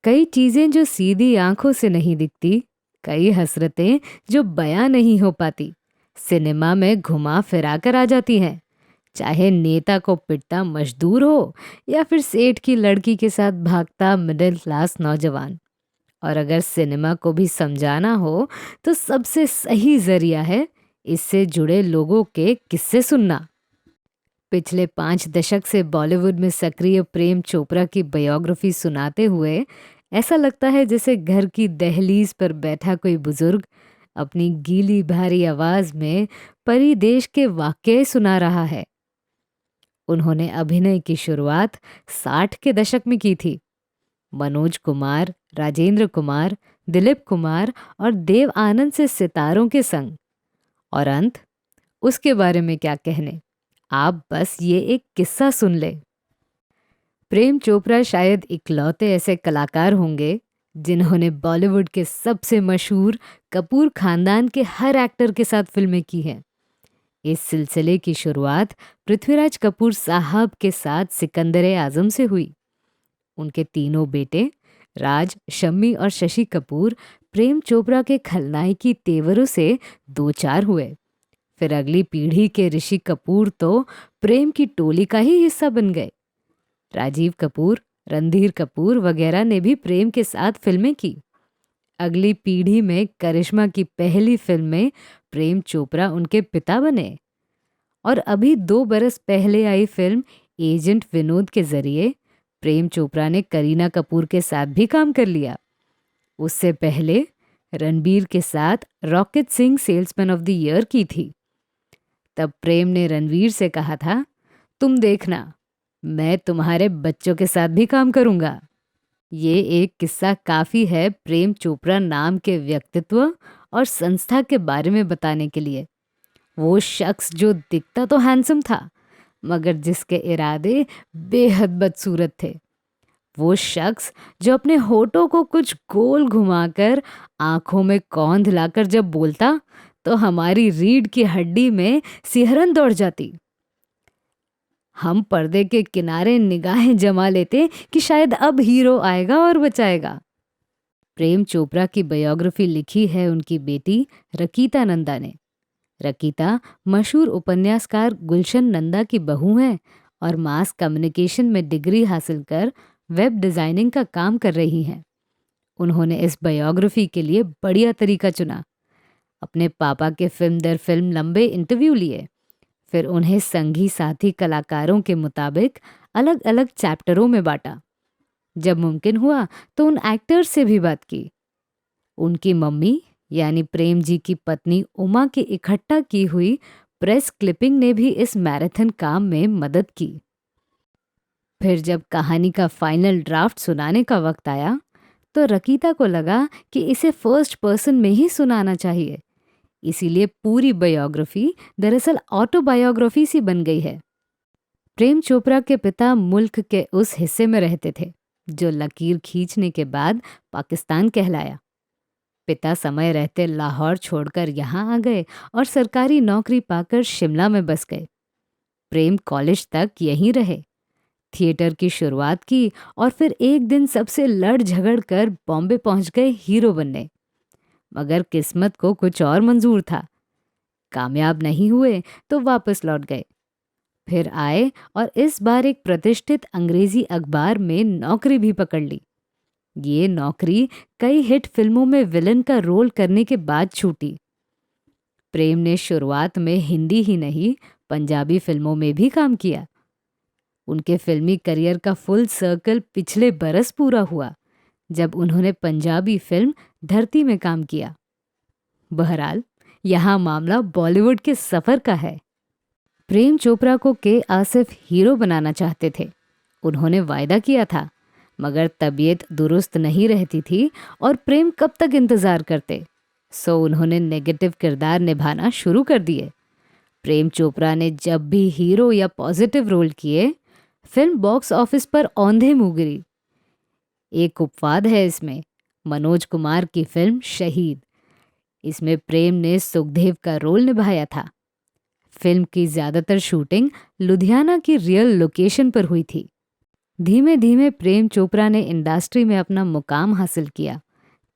कई चीजें जो सीधी आंखों से नहीं दिखती, कई हसरतें जो बयां नहीं हो पाती, सिनेमा में घुमा फिरा कर आ जाती हैं। चाहे नेता को पिटता मजदूर हो या फिर सेठ की लड़की के साथ भागता मिडिल क्लास नौजवान। और अगर सिनेमा को भी समझाना हो तो सबसे सही जरिया है इससे जुड़े लोगों के किस्से सुनना। पिछले 5 दशक से बॉलीवुड में सक्रिय प्रेम चोपड़ा की बायोग्राफी सुनाते हुए ऐसा लगता है जैसे घर की दहलीज पर बैठा कोई बुजुर्ग अपनी गीली भारी आवाज में परिदेश के वाकये सुना रहा है। उन्होंने अभिनय की शुरुआत 60 के दशक में की थी। मनोज कुमार, राजेंद्र कुमार, दिलीप कुमार और देव आनंद से सितारों के संग। और अंत, उसके बारे में क्या कहने, आप बस ये एक किस्सा सुन ले। प्रेम चोपड़ा शायद इकलौते ऐसे कलाकार होंगे जिन्होंने बॉलीवुड के सबसे मशहूर कपूर खानदान के हर एक्टर के साथ फिल्में की हैं। इस सिलसिले की शुरुआत पृथ्वीराज कपूर साहब के साथ सिकंदर आजम से हुई। उनके तीनों बेटे राज, शम्मी और शशि कपूर प्रेम चोपड़ा के खलनायकी तेवरों से दो चार हुए। फिर अगली पीढ़ी के ऋषि कपूर तो प्रेम की टोली का ही हिस्सा बन गए। राजीव कपूर, रणधीर कपूर वगैरह ने भी प्रेम के साथ फिल्में की। अगली पीढ़ी में करिश्मा की पहली फिल्म में प्रेम चोपड़ा उनके पिता बने। और अभी 2 बरस पहले आई फिल्म एजेंट विनोद के जरिए प्रेम चोपड़ा ने करीना कपूर के साथ भी काम कर लिया। उससे पहले रणबीर के साथ rocket Singh salesman of the year की थी। तब प्रेम ने रणवीर से कहा था, तुम देखना, मैं तुम्हारे बच्चों के साथ भी काम करूंगा। ये एक किस्सा काफी है प्रेम चोपड़ा नाम के व्यक्तित्व और संस्था के बारे में बताने के लिए। वो शख्स जो दिखता तो हैंडसम था, मगर जिसके इरादे बेहद बदसूरत थे। वो शख्स जो अपने होठों को कुछ गोल घुमाकर आंखों में कौंध लाकर जब बोलता तो हमारी रीढ़ की हड्डी में सिहरन दौड़ जाती। हम पर्दे के किनारे निगाहें जमा लेते कि शायद अब हीरो आएगा और बचाएगा। प्रेम चोपड़ा की बायोग्राफी लिखी है उनकी बेटी रकीता नंदा ने। रकीता मशहूर उपन्यासकार गुलशन नंदा की बहू हैं और मास कम्युनिकेशन में डिग्री हासिल कर वेब डिजाइनिंग का काम कर रही हैं। उन्होंने इस बायोग्राफी के लिए बढ़िया तरीका चुना। अपने पापा के फिल्म दर फिल्म लंबे इंटरव्यू लिए, फिर उन्हें संगी साथी कलाकारों के मुताबिक अलग अलग चैप्टरों में बांटा। जब मुमकिन हुआ तो उन एक्टर्स से भी बात की। उनकी मम्मी यानी प्रेम जी की पत्नी उमा की इकट्ठा की हुई प्रेस क्लिपिंग ने भी इस मैराथन काम में मदद की। फिर जब कहानी का फाइनल ड्राफ्ट सुनाने का वक्त आया तो रकीता को लगा कि इसे फर्स्ट पर्सन में ही सुनाना चाहिए। इसीलिए पूरी बायोग्राफी दरअसल ऑटोबायोग्राफी सी बन गई है। प्रेम चोपड़ा के पिता मुल्क के उस हिस्से में रहते थे जो लकीर खींचने के बाद पाकिस्तान कहलाया। पिता समय रहते लाहौर छोड़कर यहाँ आ गए और सरकारी नौकरी पाकर शिमला में बस गए। प्रेम कॉलेज तक यहीं रहे, थिएटर की शुरुआत की और फिर एक दिन सबसे लड़ झगड़ कर बॉम्बे पहुंच गए हीरो बनने। मगर किस्मत को कुछ और मंजूर था। कामयाब नहीं हुए तो वापस लौट गए। फिर आए और इस बार एक प्रतिष्ठित अंग्रेजी अखबार में नौकरी भी पकड़ ली। ये नौकरी कई हिट फिल्मों में विलन का रोल करने के बाद छूटी। प्रेम ने शुरुआत में हिंदी ही नहीं पंजाबी फिल्मों में भी काम किया। उनके फिल्मी करियर का फुल सर्कल पिछले बरस पूरा हुआ जब उन्होंने पंजाबी फिल्म धरती में काम किया। बहरहाल यहाँ मामला बॉलीवुड के सफर का है। प्रेम चोपड़ा को के आसिफ हीरो बनाना चाहते थे। उन्होंने वायदा किया था, मगर तबीयत दुरुस्त नहीं रहती थी और प्रेम कब तक इंतजार करते। सो उन्होंने नेगेटिव किरदार निभाना शुरू कर दिए। प्रेम चोपड़ा ने जब भी हीरो या पॉजिटिव रोल किए, फिल्म बॉक्स ऑफिस पर औंधे मुंह गिरी। एक उपवाद है इसमें, मनोज कुमार की फिल्म शहीद। इसमें प्रेम ने सुखदेव का रोल निभाया था। फिल्म की ज्यादातर शूटिंग लुधियाना की रियल लोकेशन पर हुई थी। धीमे धीमे प्रेम चोपड़ा ने इंडस्ट्री में अपना मुकाम हासिल किया।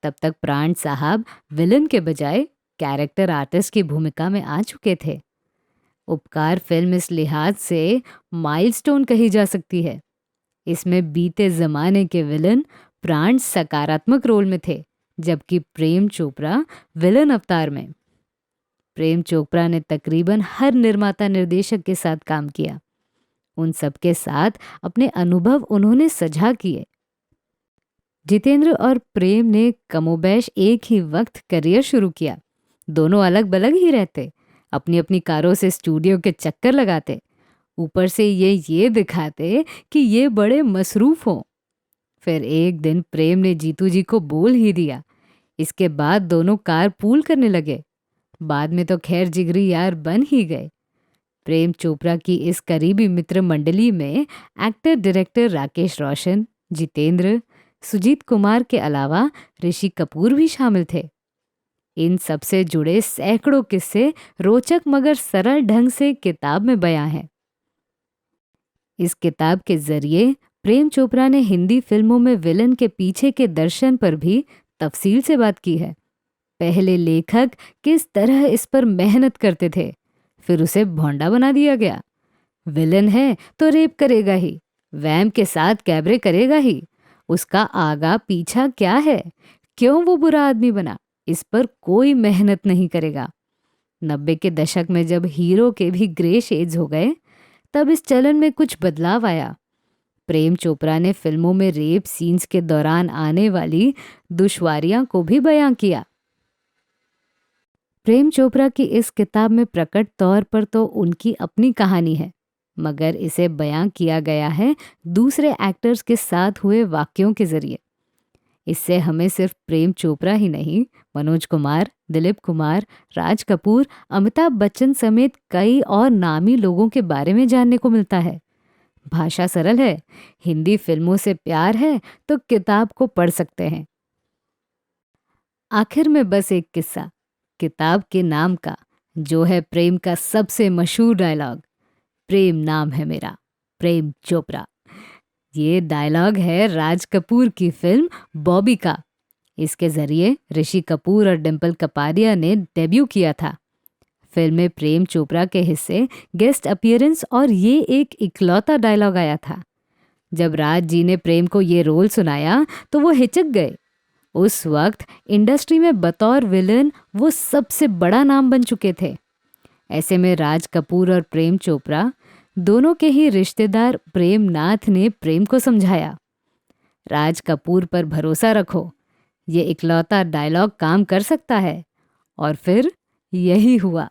तब तक प्राण साहब विलन के बजाय कैरेक्टर आर्टिस्ट की भूमिका में आ चुके थे। उपकार फिल्म इस लिहाज से माइलस्टोन कही जा सकती है। इसमें बीते जमाने के विलन प्राण सकारात्मक रोल में थे, जबकि प्रेम चोपड़ा विलन अवतार में। प्रेम चोपड़ा ने तकरीबन हर निर्माता निर्देशक के साथ काम किया। उन सबके साथ अपने अनुभव उन्होंने साझा किए। जितेंद्र और प्रेम ने कमोबेश एक ही वक्त करियर शुरू किया। दोनों अलग अलग ही रहते, अपनी अपनी कारों से स्टूडियो के चक्कर लगाते, ऊपर से ये दिखाते कि ये बड़े मसरूफ हों। फिर एक दिन प्रेम ने जीतू जी को बोल ही दिया। इसके बाद दोनों कार पूल करने लगे। बाद में तो खैर जिगरी यार बन ही गए। प्रेम चोपड़ा की इस करीबी मित्र मंडली में एक्टर डायरेक्टर राकेश रोशन, जितेंद्र, सुजीत कुमार के अलावा ऋषि कपूर भी शामिल थे। इन सब से जुड़े सैकड़ों किस्से रोचक मगर सरल ढंग से किताब में बयां हैं। इस किताब के जरिए प्रेम चोपड़ा ने हिंदी फिल्मों में विलन के पीछे के दर्शन पर भी तफसील से बात की है। पहले लेखक किस तरह इस पर मेहनत करते थे, फिर उसे भोंडा बना दिया गया। विलन है तो रेप करेगा ही, वैम के साथ कैबरे करेगा ही। उसका आगा पीछा क्या है, क्यों वो बुरा आदमी बना, इस पर कोई मेहनत नहीं करेगा। 90 के दशक में जब हीरो के भी ग्रे शेड्स हो गए, तब इस चलन में कुछ बदलाव आया। प्रेम चोपड़ा ने फिल्मों में रेप सीन्स के दौरान आने वाली दुश्वारियां को भी बयां किया। प्रेम चोपड़ा की इस किताब में प्रकट तौर पर तो उनकी अपनी कहानी है, मगर इसे बयां किया गया है दूसरे एक्टर्स के साथ हुए वाकयों के जरिए। इससे हमें सिर्फ प्रेम चोपड़ा ही नहीं, मनोज कुमार, दिलीप कुमार, राज कपूर, अमिताभ बच्चन समेत कई और नामी लोगों के बारे में जानने को मिलता है। भाषा सरल है, हिंदी फिल्मों से प्यार है तो किताब को पढ़ सकते हैं। आखिर में बस एक किस्सा किताब के नाम का, जो है प्रेम का सबसे मशहूर डायलॉग, प्रेम नाम है मेरा प्रेम चोपड़ा। ये डायलॉग है राज कपूर की फिल्म बॉबी का। इसके जरिए ऋषि कपूर और डिम्पल कपाडिया ने डेब्यू किया था। फिल्म में प्रेम चोपड़ा के हिस्से गेस्ट अपीयरेंस और ये एक इकलौता डायलॉग आया था। जब राज जी ने प्रेम को ये रोल सुनाया तो वो हिचक गए। उस वक्त इंडस्ट्री में बतौर विलन वो सबसे बड़ा नाम बन चुके थे। ऐसे में राज कपूर और प्रेम चोपड़ा दोनों के ही रिश्तेदार प्रेम नाथ ने प्रेम को समझाया, राज कपूर पर भरोसा रखो, ये इकलौता डायलॉग काम कर सकता है। और फिर यही हुआ।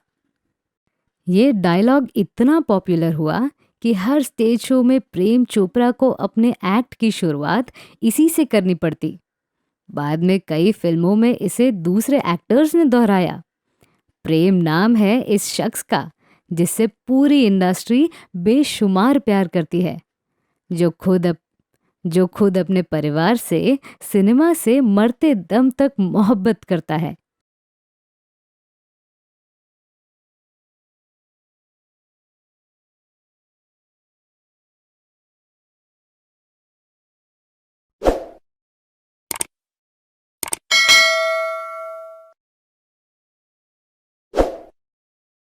ये डायलॉग इतना पॉपुलर हुआ कि हर स्टेज शो में प्रेम चोपड़ा को अपने एक्ट की शुरुआत इसी से करनी पड़ती। बाद में कई फिल्मों में इसे दूसरे एक्टर्स ने दोहराया। प्रेम नाम है इस शख्स का जिससे पूरी इंडस्ट्री बेशुमार प्यार करती है, जो खुद अपने परिवार से, सिनेमा से मरते दम तक मोहब्बत करता है।